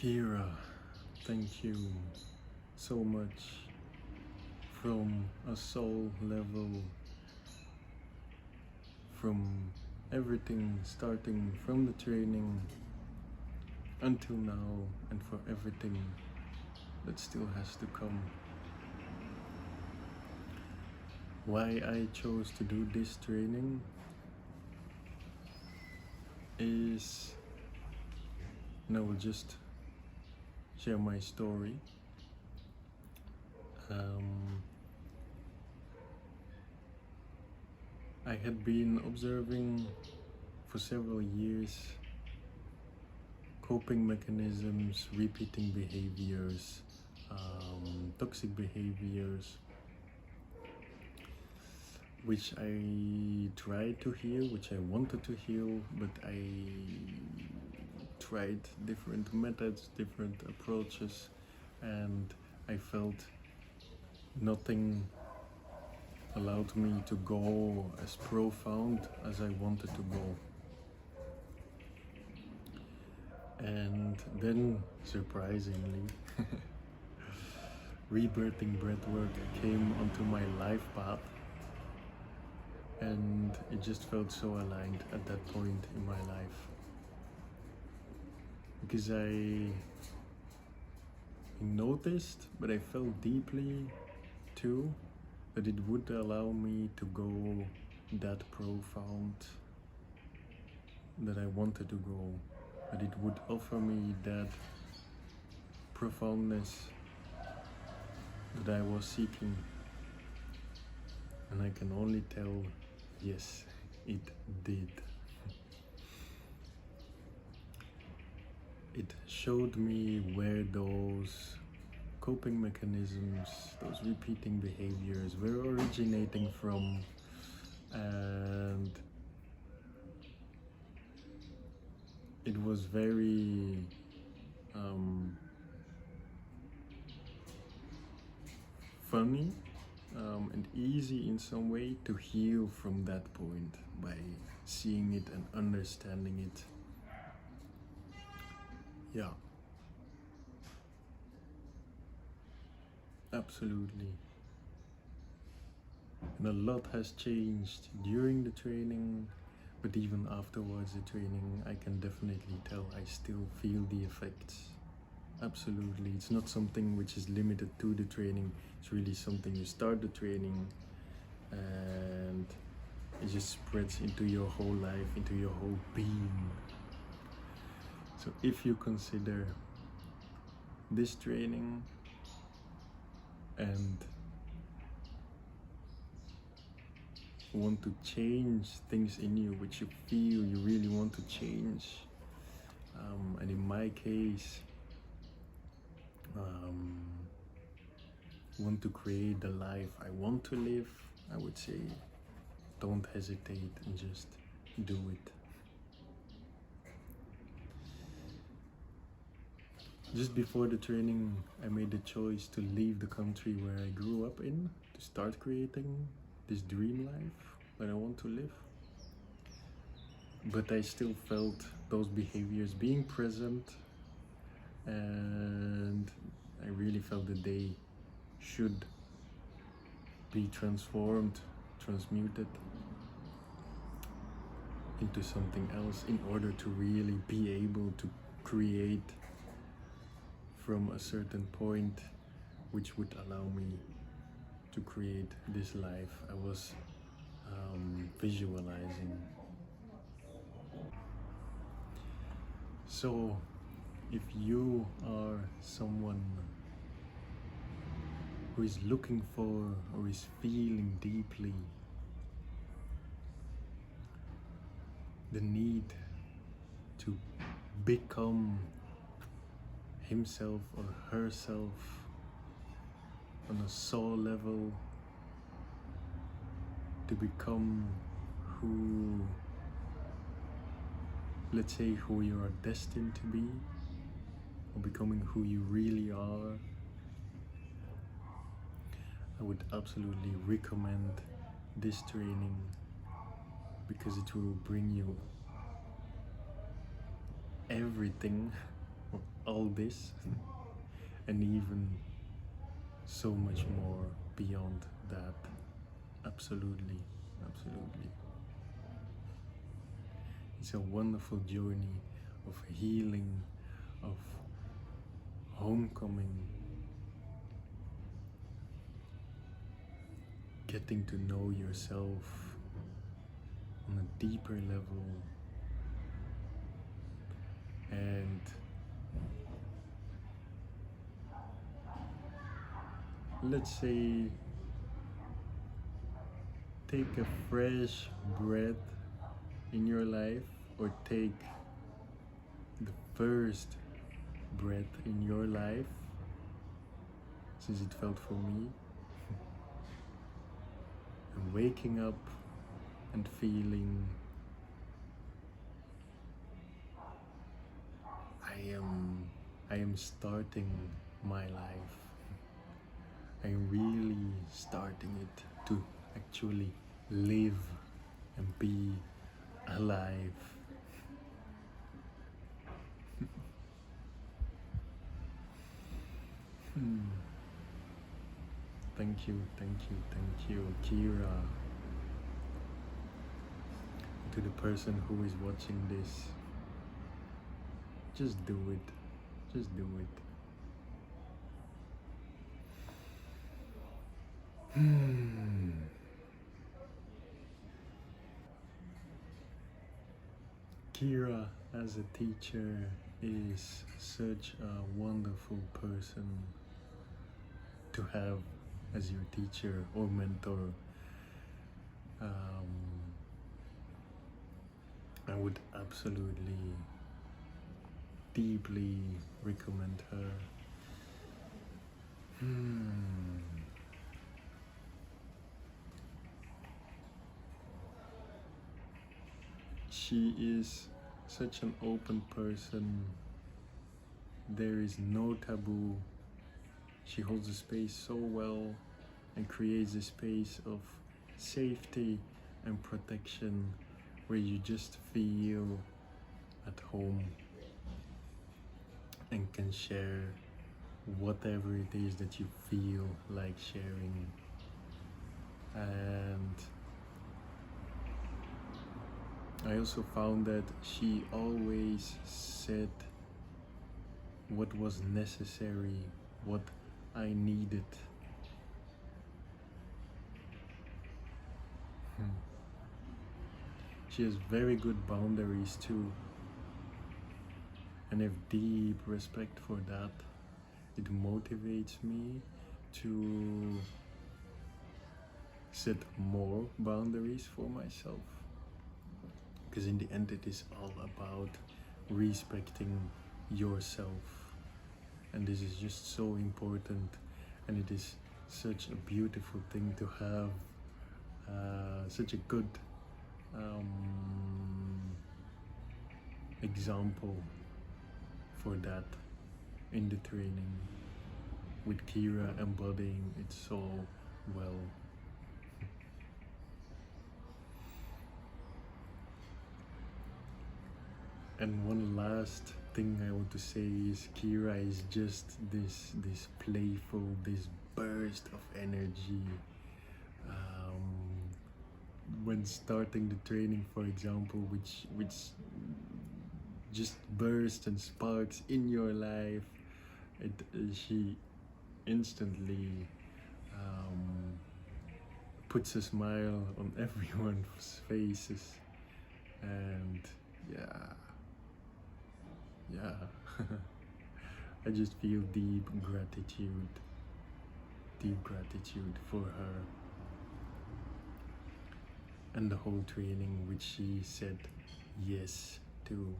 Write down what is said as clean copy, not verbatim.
Kira, thank you so much from a soul level, from everything starting from the training until now, and for everything that still has to come. Why I chose to do this training is, and I will just share my story. I had been observing for several years coping mechanisms, repeating behaviors, toxic behaviors, which I tried to heal, which I wanted to heal, but I tried different methods, different approaches, and I felt nothing allowed me to go as profound as I wanted to go. And then, surprisingly, Rebirthing breathwork came onto my life path, and it just felt so aligned at that point in my life, because I noticed, but I felt deeply too, that it would allow me to go that profound that I wanted to go, that it would offer me that profoundness that I was seeking. And I can only tell, yes, it did. It showed me where those coping mechanisms, those repeating behaviors were originating from, and it was very funny and easy in some way to heal from that point by seeing it and understanding it. Yeah, absolutely. And a lot has changed during the training, but even afterwards the training, I can definitely tell I still feel the effects. Absolutely. It's not something which is limited to the training. It's really something you start the training and it just spreads into your whole life, into your whole being. So if you consider this training and want to change things in you which you feel you really want to change, and in my case, want to create the life I want to live, I would say don't hesitate and just do it. Just before the training, I made the choice to leave the country where I grew up in to start creating this dream life that I want to live. But I still felt those behaviors being present, and I really felt that they should be transformed, transmuted into something else in order to really be able to create from a certain point which would allow me to create this life I was visualizing. So if you are someone who is looking for or is feeling deeply the need to become himself or herself on a soul level, to become who, let's say, who you are destined to be, or becoming who you really are, I would absolutely recommend this training, because it will bring you everything, all this and even so much more beyond that. Absolutely, absolutely. It's a wonderful journey of healing, of homecoming, getting to know yourself on a deeper level, and let's say take a fresh breath in your life, or take the first breath in your life, since it felt for me, and waking up and feeling I am starting my life. I am really starting it to actually live and be alive. Thank you, thank you, thank you, Kira. To the person who is watching this, just do it. Just do it. Kira, as a teacher, is such a wonderful person to have as your teacher or mentor. I would absolutely deeply recommend her. She is such an open person. There is no taboo. She holds the space so well and creates a space of safety and protection where you just feel at home and can share whatever it is that you feel like sharing. And I also found that she always said what was necessary, what I needed. She has very good boundaries too, and I have deep respect for that. It motivates me to set more boundaries for myself, because in the end it is all about respecting yourself, and this is just so important, and it is such a beautiful thing to have such a good example for that in the training, with Kira embodying it so well. And one last thing I want to say is Kira is just this playful, this burst of energy. When starting the training, for example, which just bursts and sparks in your life, she instantly puts a smile on everyone's faces, and yeah, I just feel deep gratitude for her and the whole training which she said yes to.